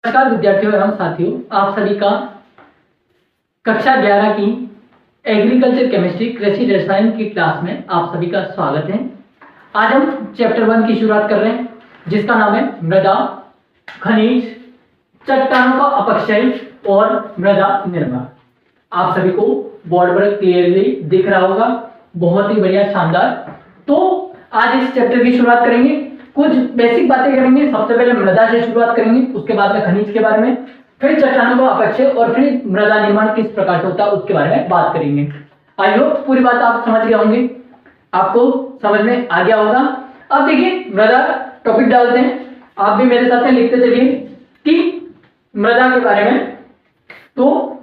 नमस्कार विद्यार्थियों एवं साथियों, आप सभी का कक्षा 11 की एग्रीकल्चर केमिस्ट्री कृषि रसायन की क्लास में आप सभी का स्वागत है। आज हम चैप्टर 1 की शुरुआत कर रहे हैं जिसका नाम है मृदा, खनिज, चट्टानों का अपक्षय और मृदा निर्माण। आप सभी को बोर्ड पर क्लियरली दिख रहा होगा, बहुत ही बढ़िया, शानदार। तो आज इस चैप्टर की शुरुआत करेंगे, कुछ बेसिक बातें करेंगे। सबसे पहले मृदा से शुरुआत करेंगे, उसके बाद में खनिज के बारे में, फिर चट्टानों का अपक्षय और फिर मृदा निर्माण किस प्रकार से होता है उसके बारे में बात करेंगे। आई होप पूरी बात आप समझ गए होंगे, आपको समझ में आ गया होगा। अब देखिए मृदा टॉपिक डालते हैं, आप भी मेरे साथ में लिखते चलिए कि मृदा के बारे में। तो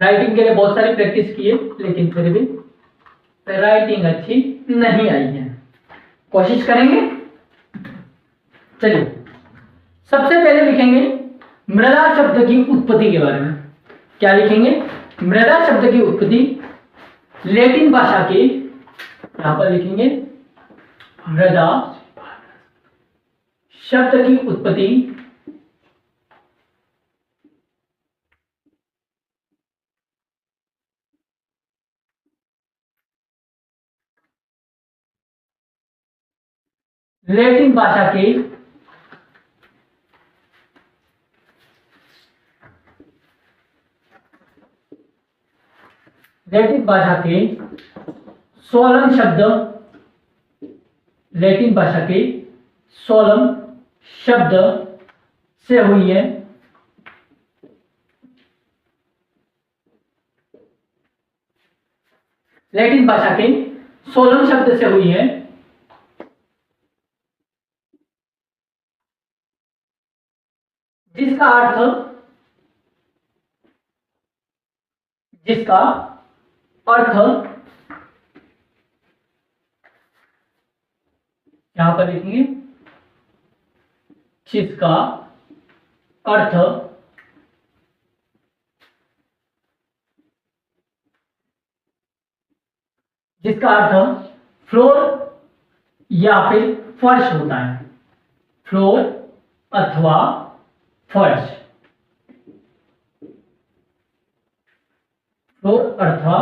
राइटिंग के लिए बहुत सारी प्रैक्टिस की है, लेकिन फिर भी राइटिंग अच्छी नहीं आई है, कोशिश करेंगे। चलिए सबसे पहले लिखेंगे मृदा शब्द की उत्पत्ति के बारे में। क्या लिखेंगे? मृदा शब्द की उत्पत्ति लैटिन भाषा के, यहां पर लिखेंगे मृदा शब्द की उत्पत्ति लैटिन भाषा के सोलम शब्द, लैटिन भाषा के सोलम शब्द से हुई है। लैटिन भाषा के सोलम शब्द से हुई है, जिसका अर्थ यहां पर लिखेंगे, जिसका अर्थ फ्लोर या फिर फर्श होता है। फ्लोर अथवा फर्श, फ्लोर अथवा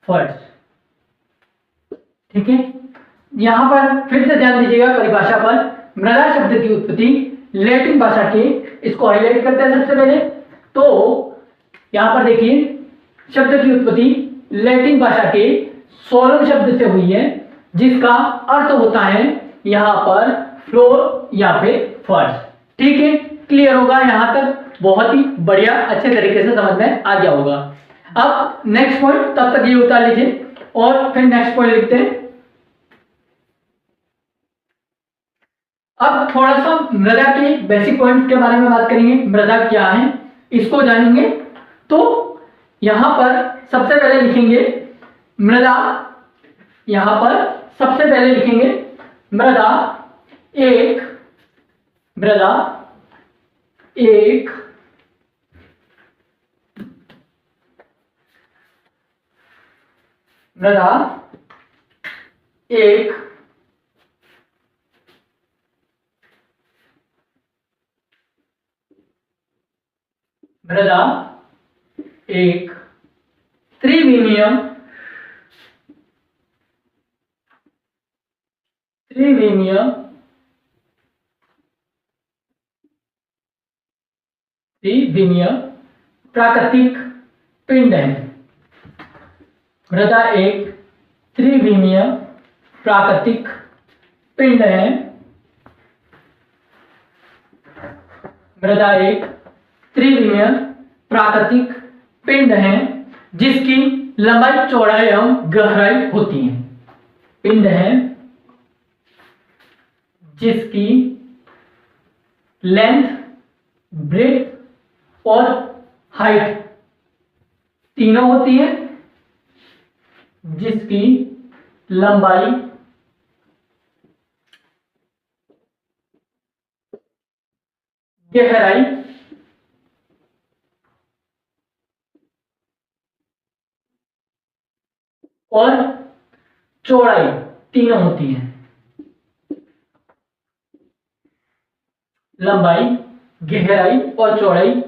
फर्श, ठीक है। यहां पर फिर से ध्यान दीजिएगा परिभाषा पर। मृदा शब्द की उत्पत्ति लैटिन भाषा के, इसको हाईलाइट करते हैं सबसे पहले। तो यहां पर देखिए शब्द की उत्पत्ति लैटिन भाषा के सोलम शब्द से हुई है, जिसका अर्थ होता है यहां पर फ्लोर या फिर फर्श, ठीक है। क्लियर होगा यहां तक? बहुत ही बढ़िया, अच्छे तरीके से समझ में आ गया होगा। अब नेक्स्ट पॉइंट, तब तक ये उतार लीजिए और फिर नेक्स्ट पॉइंट लिखते हैं। अब थोड़ा सा मृदा के बेसिक पॉइंट के बारे में बात करेंगे। मृदा क्या है इसको जानेंगे। तो यहां पर सबसे पहले लिखेंगे मृदा, यहां पर सबसे पहले लिखेंगे मृदा एक मृदा एक मृदा एक त्रिविमीय प्राकृतिक पिंड है। मृदा एक त्रिविमीय प्राकृतिक पिंड है। मृदा एक त्रिविमीय प्राकृतिक पिंड है, जिसकी लंबाई, चौड़ाई एवं गहराई होती है। पिंड है जिसकी लेंथ, ब्रेथ और हाइट तीनों होती है, जिसकी लंबाई, गहराई और चौड़ाई तीनों होती है। लंबाई, गहराई और चौड़ाई,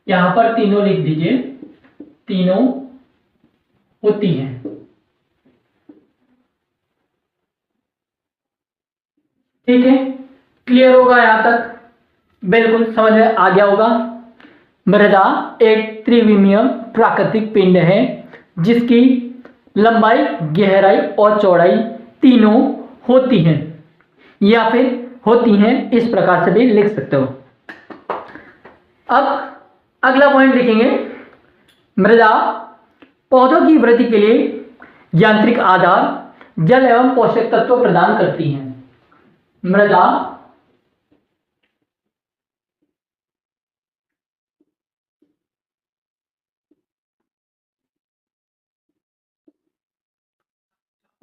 यहां पर तीनों लिख दीजिए, तीनों होती हैं। ठीक है, क्लियर होगा यहां तक? बिल्कुल समझ में आ गया होगा। मृदा एक त्रिविमीय प्राकृतिक पिंड है जिसकी लंबाई, गहराई और चौड़ाई तीनों होती हैं, या फिर होती हैं, इस प्रकार से भी लिख सकते हो। अब अगला पॉइंट लिखेंगे, मृदा पौधों की वृद्धि के लिए यांत्रिक आधार, जल एवं पोषक तत्व प्रदान करती हैं। मृदा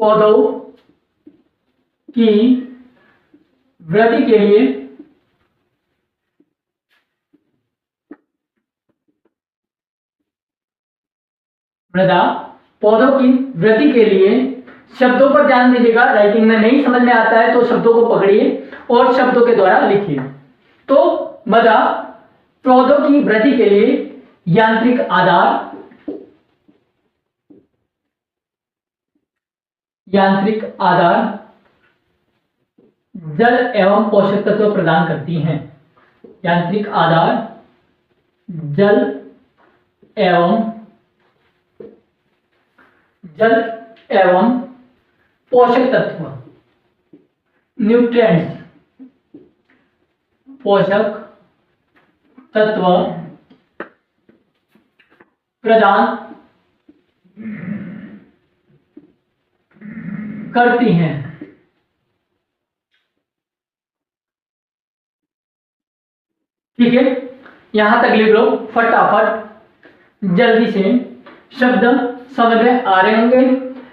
पौधों की वृद्धि के लिए मृदा पौधों की वृद्धि के लिए, शब्दों पर ध्यान दीजिएगा, राइटिंग में नहीं समझ में आता है तो शब्दों को पकड़िए और शब्दों के द्वारा लिखिए। तो मृदा पौधों की वृद्धि के लिए यांत्रिक आधार, जल एवं पोषक तत्व प्रदान करती हैं। यांत्रिक आधार, जल एवं पोषक तत्व, न्यूट्रिएंट्स, पोषक तत्व प्रदान करती हैं। ठीक है, यहां तक लिख लो फटाफट, जल्दी से। शब्द समझ में आ रहे होंगे।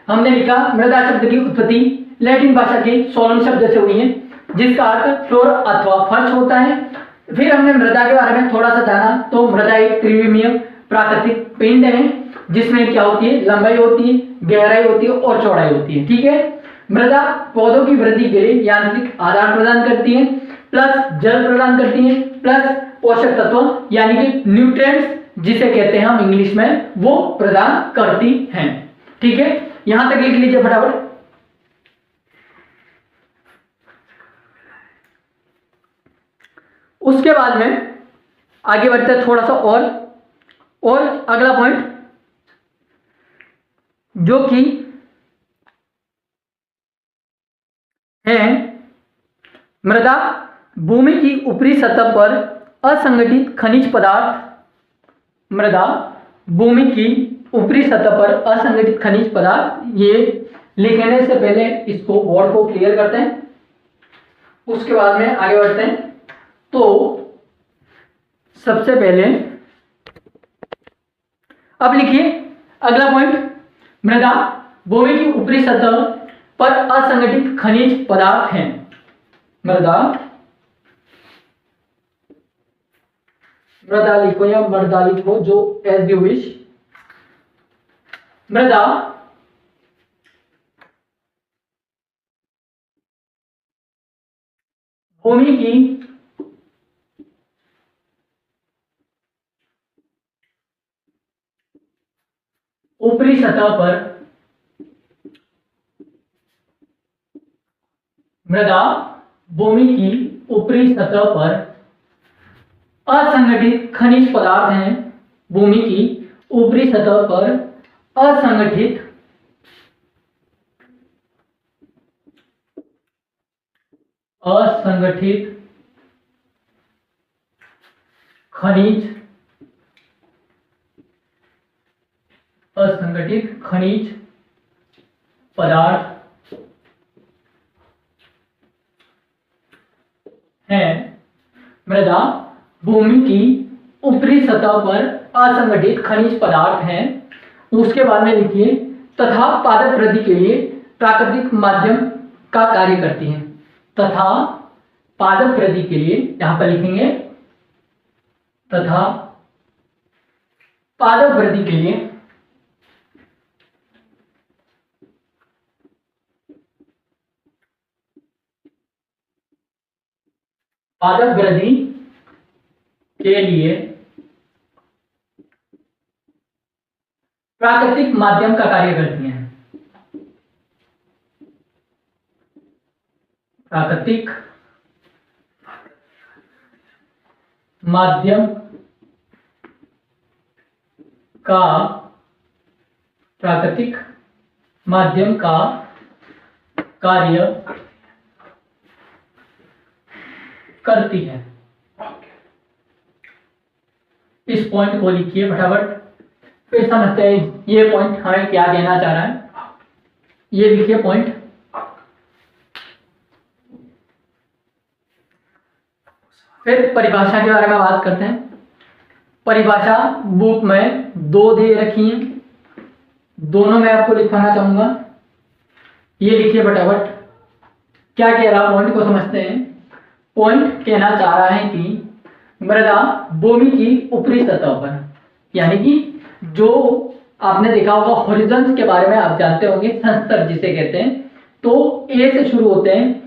हमने लिखा मृदा शब्द की उत्पत्ति लैटिन भाषा के सोलन शब्द से हुई है जिसका अर्थ फ्लोर अथवा फर्श होता है। फिर हमने मृदा के बारे में थोड़ा सा जाना, तो मृदा एक त्रिविमीय प्राकृतिक पिंड है जिसमें क्या होती है, लंबाई होती है, गहराई होती है और चौड़ाई होती है। ठीक है, मृदा पौधों की वृद्धि के लिए यांत्रिक आधार प्रदान करती है, प्लस जल प्रदान करती है, प्लस पोषक तत्व यानी कि न्यूट्रिएंट्स जिसे कहते हैं हम इंग्लिश में, वो प्रदान करती हैं। ठीक है, यहां तक लिख लीजिए फटाफट। उसके बाद में आगे बढ़ते हैं थोड़ा सा और अगला पॉइंट जो कि है, मृदा भूमि की ऊपरी सतह पर असंगठित खनिज पदार्थ, मृदा भूमि की ऊपरी सतह पर असंगठित खनिज पदार्थ, ये लिखने से पहले इसको वर्ड को क्लियर करते हैं, उसके बाद में आगे बढ़ते हैं। तो सबसे पहले अब लिखिए अगला पॉइंट, मृदा भूमि की ऊपरी सतह पर असंगठित खनिज पदार्थ हैं। मृदा लिखो या मृदा लिखो, जो एज यू विश। मृदा भूमि की ऊपरी सतह पर, मृदा भूमि की ऊपरी सतह पर असंगठित खनिज पदार्थ हैं। भूमि की ऊपरी सतह पर असंगठित खनिज पदार्थ हैं। मृदा भूमि की ऊपरी सतह पर असंगठित खनिज पदार्थ हैं। उसके बाद में लिखिए तथा पादप वृद्धि के लिए प्राकृतिक माध्यम का कार्य करती हैं। तथा पादप वृद्धि के लिए यहां पर लिखेंगे तथा पादप वृद्धि के लिए पादप वृद्धि के लिए प्राकृतिक माध्यम का कार्य करती हैं। प्राकृतिक माध्यम का प्राकृतिक माध्यम का कार्य करती है। इस पॉइंट को लिखिए फटाफट, फिर समझते हैं ये पॉइंट हमें क्या कहना चाह रहा है। ये लिखिए पॉइंट। फिर परिभाषा के बारे में बात करते हैं। परिभाषा बुक में 2 दे रखी है, दोनों में आपको लिखवाना चाहूंगा। ये लिखिए फटाफट, क्या कह रहा पॉइंट को समझते हैं। पॉइंट कहना चाह रहा है कि मृदा भूमि की ऊपरी सतह पर, यानी कि जो आपने देखा होगा हॉरिजॉन्स के बारे में आप जानते होंगे, संस्तर जिसे कहते हैं, तो ए से शुरू होते हैं,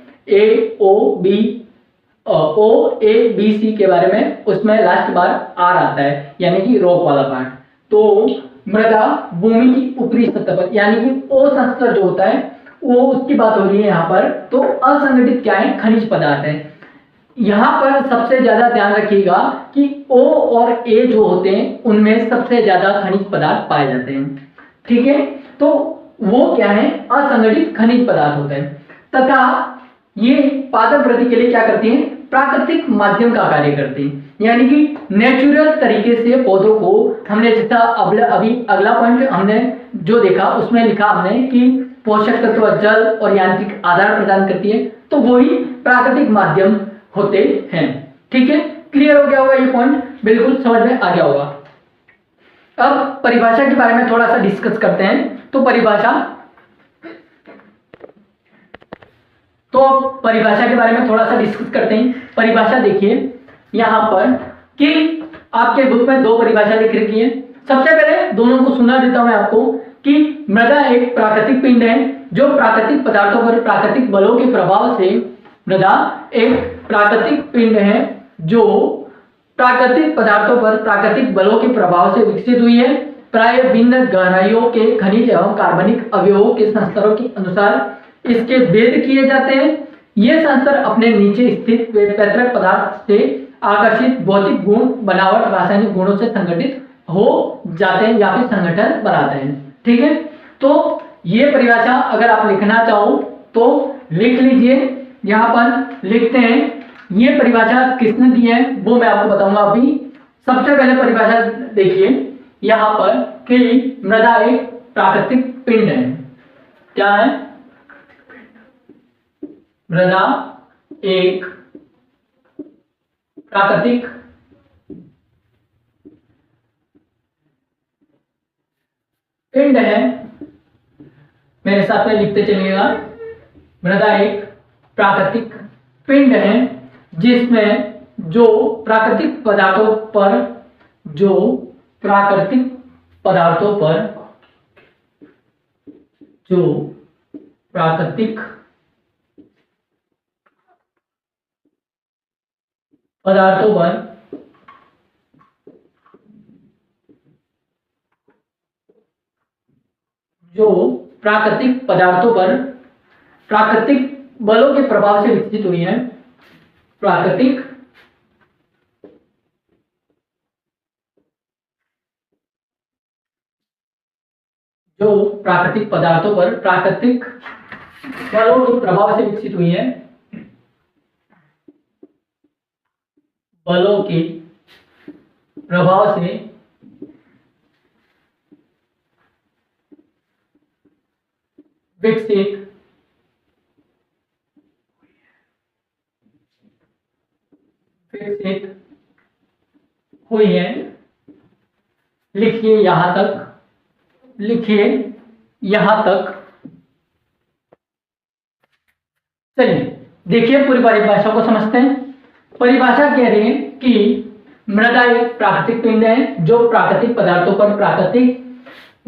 ओ ए बी सी के बारे में, उसमें लास्ट बार आर आता है, यानी कि रॉक वाला पार्ट। तो मृदा भूमि की ऊपरी सतह पर, यानी कि ओ संस्तर जो होता है वो उसकी बात हो रही है यहाँ पर। तो असंगठित क्या है, खनिज पदार्थ है। यहाँ पर सबसे ज्यादा ध्यान रखिएगा कि ओ और ए जो होते हैं उनमें सबसे ज्यादा खनिज पदार्थ पाए जाते हैं, ठीक है। तो वो क्या है, असंगठित खनिज पदार्थ होते हैं। तथा ये पादप वृद्धि के लिए क्या करती हैं, प्राकृतिक माध्यम का कार्य करती हैं, यानी कि नेचुरल तरीके से पौधों को, हमने जैसा अभी अगला पॉइंट हमने जो देखा उसमें लिखा हमने कि पोषक तत्व, जल और यांत्रिक आधार प्रदान करती है, तो वही प्राकृतिक माध्यम होते हैं, ठीक है। क्लियर हो गया होगा ये पॉइंट, बिल्कुल समझ में आ गया होगा। अब परिभाषा के बारे में थोड़ा सा डिस्कस करते हैं। तो परिभाषा के बारे में थोड़ा सा डिस्कस करते हैं। परिभाषा देखिए यहां पर कि आपके बुक में 2 परिभाषा लिख रखी है। सबसे पहले दोनों को सुना देता हूं मैं आपको कि मृदा एक प्राकृतिक पिंड है जो प्राकृतिक पदार्थों पर प्राकृतिक बलों के प्रभाव से, मृदा एक प्राकृतिक पिंड है जो प्राकृतिक पदार्थों पर प्राकृतिक बलों के प्रभाव से विकसित हुई है। प्राय भिन्न गहराइयों के खनिज एवं कार्बनिक अवयवों के संस्तरों के अनुसार इसके भेद किए जाते हैं। ये संस्तर अपने नीचे स्थित पैतृक पदार्थ से आकर्षित भौतिक गुण, बनावट, रासायनिक गुणों से संगठित हो जाते हैं या फिर संगठन बनाते हैं, ठीक है। तो ये परिभाषा अगर आप लिखना चाहो तो लिख लीजिए। यहाँ पर लिखते हैं, ये परिभाषा किसने दी है वो मैं आपको बताऊंगा अभी। सबसे पहले परिभाषा देखिए यहाँ पर कि मृदा एक प्राकृतिक पिंड है। क्या है, मृदा एक प्राकृतिक पिंड है। मेरे साथ में लिखते चलिएगा, मृदा एक प्राकृतिक पिंड है जिसमें जो प्राकृतिक पदार्थों पर प्राकृतिक बलों के प्रभाव से विकसित हुई है। प्राकृतिक पदार्थों पर प्राकृतिक बलों के प्रभाव से विकसित हुई है। बलों के प्रभाव से विकसित हुई है। लिखिए यहां तक, चलिए देखिए पूरी परिभाषा को समझते हैं। परिभाषा कह रही है कि मृदा एक प्राकृतिक पिंड है जो प्राकृतिक पदार्थों पर प्राकृतिक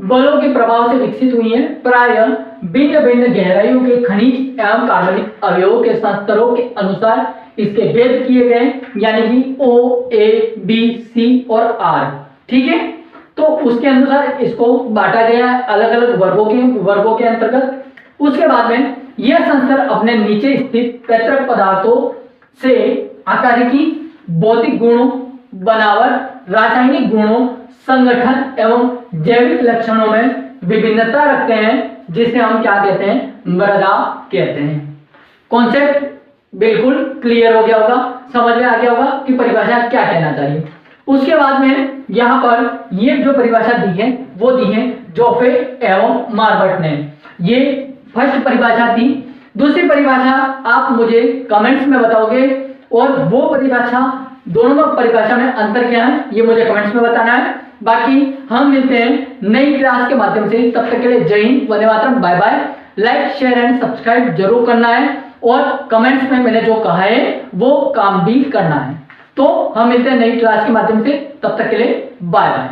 बलों के प्रभाव से विकसित हुई है। प्राय भिन्न भिन्न गहराइयों के खनिज एवं कार्बनिक अवयवों के संस्तरों के अनुसार इसके भेद किए गए, यानी कि O, A, B, C और R। ठीक है, तो उसके अनुसार इसको बांटा गया है अलग अलग वर्गों के अंतर्गत। उसके बाद में यह संस्तर अपने नीचे स्थित पैतृक पदार्थों से आकारिकी, भौतिक गुणों, बनावट, रासायनिक गुणों, संगठन एवं जैविक लक्षणों में विभिन्नता रखते हैं, जिसे हम क्या कहते हैं, मृदा कहते हैं। कॉन्सेप्ट बिल्कुल क्लियर हो गया होगा, समझ में आ गया होगा कि परिभाषा क्या कहना चाहिए। उसके बाद में यहां पर ये जो परिभाषा दी है वो दी है जोफे एवं मार्बर्ट ने। ये फर्स्ट परिभाषा थी। दूसरी परिभाषा आप मुझे कमेंट्स में बताओगे, और वो परिभाषा, दोनों परिभाषा में अंतर क्या है ये मुझे कमेंट्स में बताना है। बाकी हम मिलते हैं नई क्लास के माध्यम से, तब तक के लिए जय हिंद, वंदे मातरम, bye bye. Like, share and subscribe जरूर करना है, और कमेंट्स में मैंने जो कहा है वो काम भी करना है। तो हम मिलते हैं नई क्लास के माध्यम से, तब तक के लिए बाय बाय।